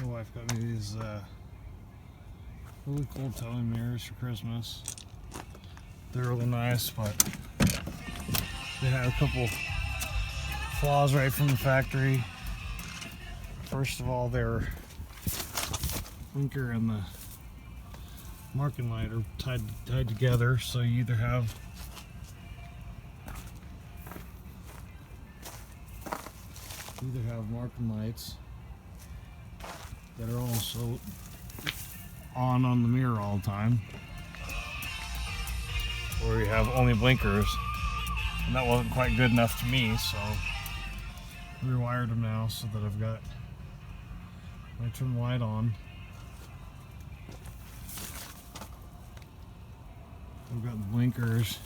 My wife got me these really cool towing mirrors for Christmas. They're really nice, but they had a couple flaws right from the factory. First of all, their blinker and the marking light are tied together, so you either have marking lights that are also on the mirror all the time, or you have only blinkers, and that wasn't quite good enough to me, so I rewired them now so that I've got, when I turn the light on, I've got the blinkers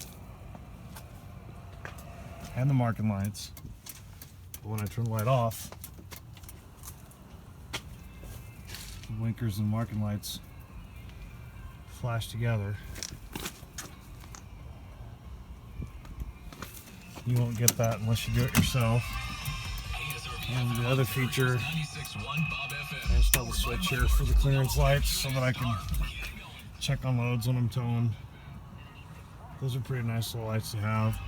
and the marking lights, but when I turn the light off, the blinkers and marking lights flash together. You won't get that unless you do it yourself. And the other feature, I installed the switch here for the clearance lights so that I can check on loads when I'm towing. Those are pretty nice little lights to have.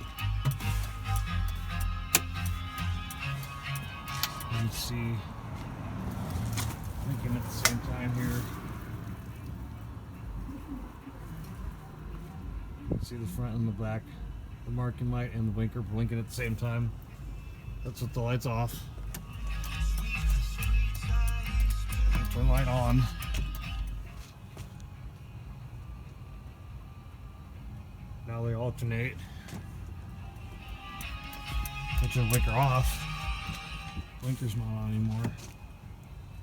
You can see blinking at the same time here. You can see the front and the back, the marking light and the blinker blinking at the same time. That's with the lights off. Turn the light on. Now they alternate. Put your blinker off. Blinker's not on anymore.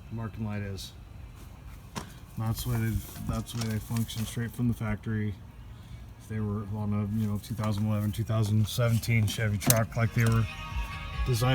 The marking light is. That's the way they function straight from the factory. If they were on a 2011, 2017 Chevy truck like they were designed